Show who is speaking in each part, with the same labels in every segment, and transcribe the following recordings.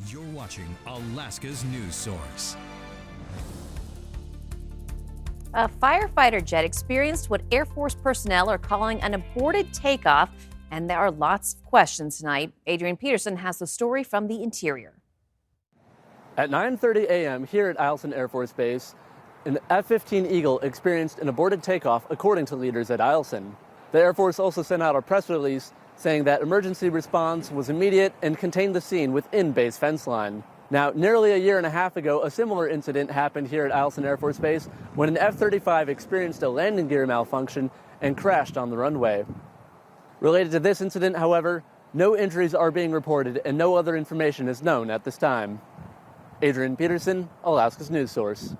Speaker 1: You're watching Alaska's news source.
Speaker 2: A firefighter jet experienced what Air Force personnel are calling an aborted takeoff, and there are lots of questions tonight. Adrian Peterson has the story from the interior.
Speaker 3: At 9:30 a.m. here at Eielson Air Force Base, an F-15 Eagle experienced an aborted takeoff, according to leaders at Eielson. The Air Force also sent out a press release saying that emergency response was immediate and contained the scene within base fence line. Now, nearly a year and a half ago, a similar incident happened here at Eielson Air Force Base when an F-35 experienced a landing gear malfunction and crashed on the runway. Related to this incident, however, no injuries are being reported and no other information is known at this time. Adrian Peterson, Alaska's news source.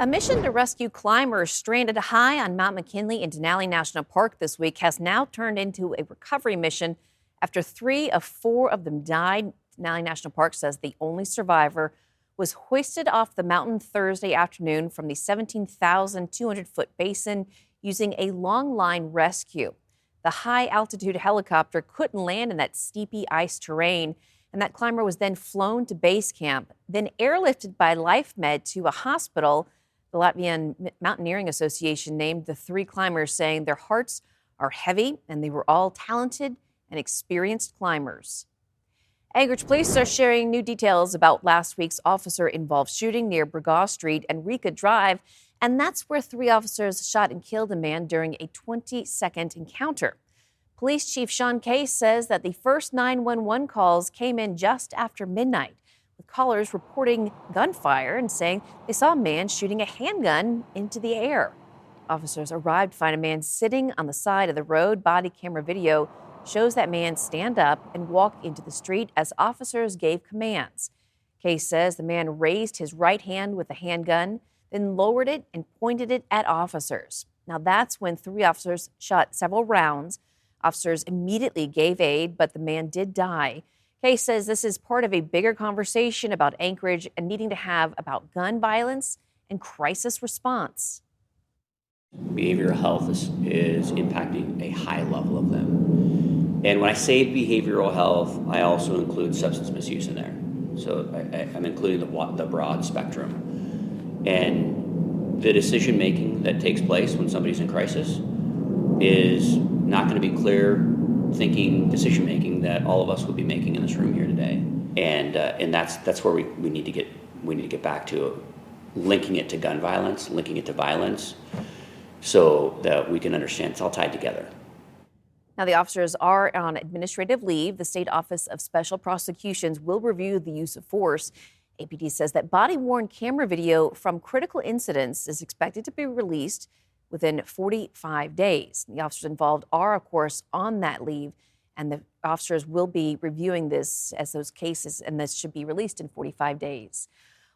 Speaker 2: A mission to rescue climbers stranded high on Mount McKinley in Denali National Park this week has now turned into a recovery mission after 3 of 4 of them died. Denali National Park says the only survivor was hoisted off the mountain Thursday afternoon from the 17,200-foot basin using a long line rescue. The high-altitude helicopter couldn't land in that steepy ice terrain, and that climber was then flown to base camp, then airlifted by LifeMed to a hospital. The Latvian Mountaineering Association named the 3 climbers, saying their hearts are heavy and they were all talented and experienced climbers. Anchorage police are sharing new details about last week's officer-involved shooting near Burgaw Street and Rika Drive, and that's where 3 officers shot and killed a man during a 20-second encounter. Police Chief Sean Case says that the first 911 calls came in just after midnight, with callers reporting gunfire and saying they saw a man shooting a handgun into the air. Officers arrived to find a man sitting on the side of the road. Body camera video shows that man stand up and walk into the street as officers gave commands. Case says the man raised his right hand with a handgun, then lowered it and pointed it at officers. Now that's when 3 officers shot several rounds. Officers immediately gave aid, but the man did die. Case says this is part of a bigger conversation about Anchorage and needing to have about gun violence and crisis response.
Speaker 4: Behavioral health is impacting a high level of them. And when I say behavioral health, I also include substance misuse in there. So I'm including the broad spectrum. And the decision making that takes place when somebody's in crisis is not going to be clear thinking decision making that all of us will be making in this room here today. And that's where we need to get back to linking it to gun violence, linking it to violence, so that we can understand it's all tied together.
Speaker 2: Now, the officers are on administrative leave. The State Office of Special Prosecutions will review the use of force. APD says that body-worn camera video from critical incidents is expected to be released within 45 days. The officers involved are, of course, on that leave, and the officers will be reviewing this as those cases, and this should be released in 45 days.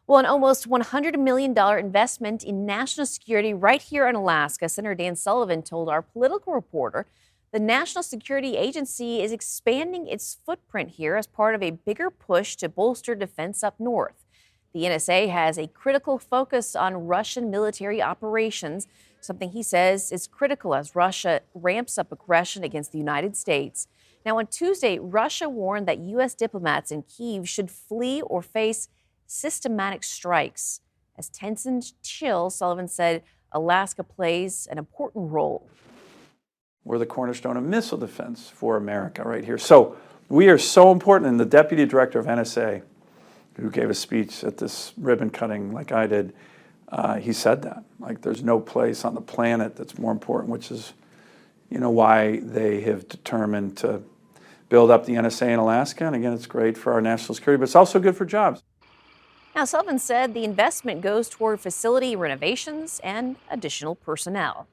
Speaker 2: Well, an almost $100 million investment in national security right here in Alaska. Senator Dan Sullivan told our political reporter the National Security Agency is expanding its footprint here as part of a bigger push to bolster defense up north. The NSA has a critical focus on Russian military operations, something he says is critical as Russia ramps up aggression against the United States. Now, on Tuesday, Russia warned that U.S. diplomats in Kyiv should flee or face systematic strikes. As tensions chill, Sullivan said Alaska plays an important role.
Speaker 5: We're the cornerstone of missile defense for America right here. So we are so important, and the deputy director of NSA, who gave a speech at this ribbon cutting like I did, he said that. Like, there's no place on the planet that's more important, which is, why they have determined to build up the NSA in Alaska. And again, it's great for our national security, but it's also good for jobs.
Speaker 2: Now, Sullivan said the investment goes toward facility renovations and additional personnel.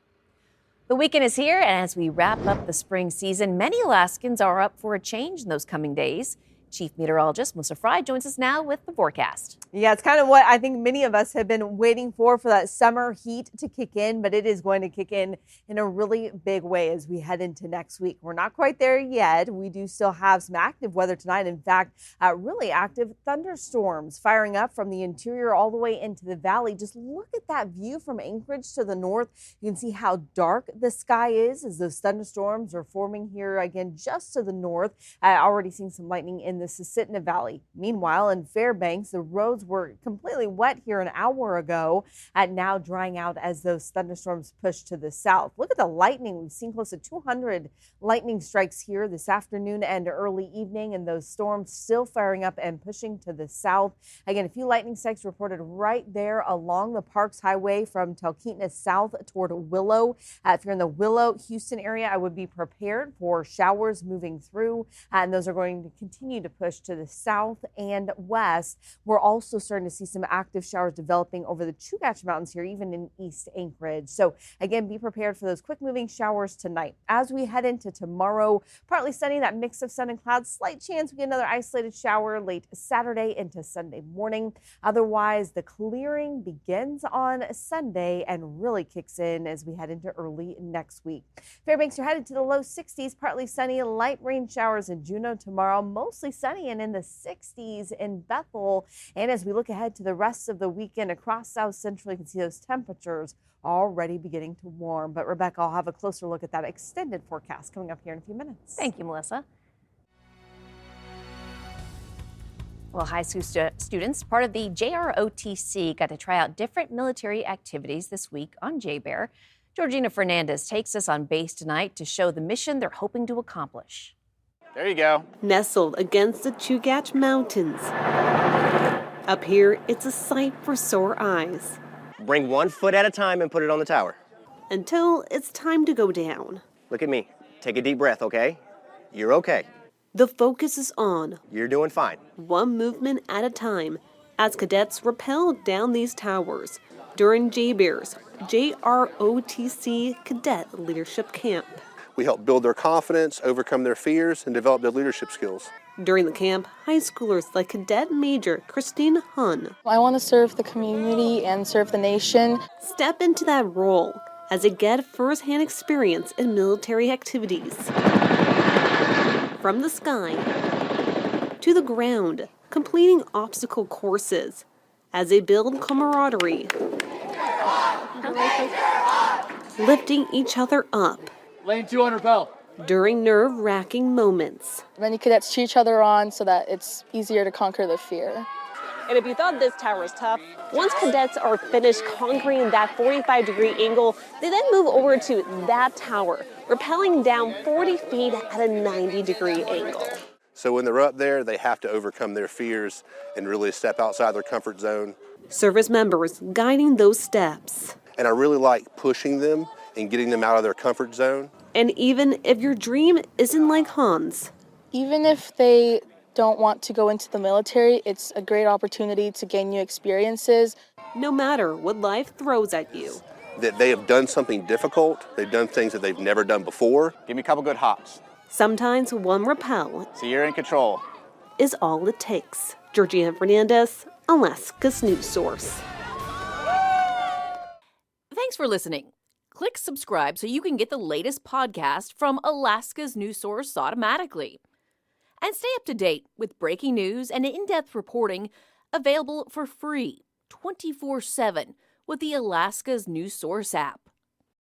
Speaker 2: The weekend is here, and as we wrap up the spring season, many Alaskans are up for a change in those coming days. Chief Meteorologist Melissa Fry joins us now with the forecast.
Speaker 6: Yeah, it's kind of what I think many of us have been waiting for that summer heat to kick in, but it is going to kick in a really big way as we head into next week. We're not quite there yet. We do still have some active weather tonight. In fact, really active thunderstorms firing up from the interior all the way into the valley. Just look at that view from Anchorage to the north. You can see how dark the sky is as those thunderstorms are forming here again just to the north. Already seeing some lightning in the Susitna Valley. Meanwhile, in Fairbanks, the roads were completely wet here an hour ago, and now drying out as those thunderstorms push to the south. Look at the lightning. We've seen close to 200 lightning strikes here this afternoon and early evening, and those storms still firing up and pushing to the south. Again, a few lightning strikes reported right there along the Parks Highway from Talkeetna south toward Willow. If you're in the Willow, Houston area, I would be prepared for showers moving through, and those are going to continue to push to the south and west. We're also starting to see some active showers developing over the Chugach Mountains here, even in East Anchorage. So again, be prepared for those quick moving showers tonight. As we head into tomorrow, partly sunny, that mix of sun and clouds, slight chance we get another isolated shower late Saturday into Sunday morning. Otherwise, the clearing begins on Sunday and really kicks in as we head into early next week. Fairbanks, you're headed to the low 60s, partly sunny, light rain showers in Juneau tomorrow, mostly sunny and in the 60s in Bethel. And as we look ahead to the rest of the weekend across South Central, you can see those temperatures already beginning to warm. But Rebecca, I'll have a closer look at that extended forecast coming up here in a few minutes.
Speaker 2: Thank you, Melissa. Well, high school students, part of the JROTC, got to try out different military activities this week on JBear. Georgina Fernandez takes us on base tonight to show the mission they're hoping to accomplish.
Speaker 7: There you go.
Speaker 8: Nestled against the Chugach Mountains. Up here, it's a sight for sore eyes.
Speaker 7: Bring 1 foot at a time and put it on the tower.
Speaker 8: Until it's time to go down.
Speaker 7: Look at me. Take a deep breath, okay? You're okay.
Speaker 8: The focus is on.
Speaker 7: You're doing fine.
Speaker 8: One movement at a time as cadets rappel down these towers during JBear's JROTC Cadet Leadership Camp.
Speaker 9: We help build their confidence, overcome their fears, and develop their leadership skills.
Speaker 8: During the camp, high schoolers like Cadet Major Christine Hun.
Speaker 10: I want to serve the community and serve the nation.
Speaker 8: Step into that role as they get first-hand experience in military activities. From the sky to the ground, completing obstacle courses as they build camaraderie, lifting each other up.
Speaker 3: Lane 200 bell.
Speaker 8: During nerve-wracking moments.
Speaker 10: Many cadets cheer each other on so that it's easier to conquer the fear.
Speaker 8: And if you thought this tower was tough, once cadets are finished conquering that 45-degree angle, they then move over to that tower, rappelling down 40 feet at a 90-degree angle.
Speaker 9: So when they're up there, they have to overcome their fears and really step outside their comfort zone.
Speaker 8: Service members guiding those steps.
Speaker 9: And I really like pushing them and getting them out of their comfort zone.
Speaker 8: And even if your dream isn't like Hans.
Speaker 10: Even if they don't want to go into the military, it's a great opportunity to gain new experiences.
Speaker 8: No matter what life throws at you.
Speaker 9: That they have done something difficult, they've done things that they've never done before.
Speaker 7: Give me a couple good hops.
Speaker 8: Sometimes one rappel.
Speaker 7: So you're in control.
Speaker 8: Is all it takes. Georgina Fernandez, Alaska's news source.
Speaker 11: Thanks for listening. Click subscribe so you can get the latest podcast from Alaska's news source automatically. And stay up to date with breaking news and in-depth reporting available for free 24/7 with the Alaska's news source app.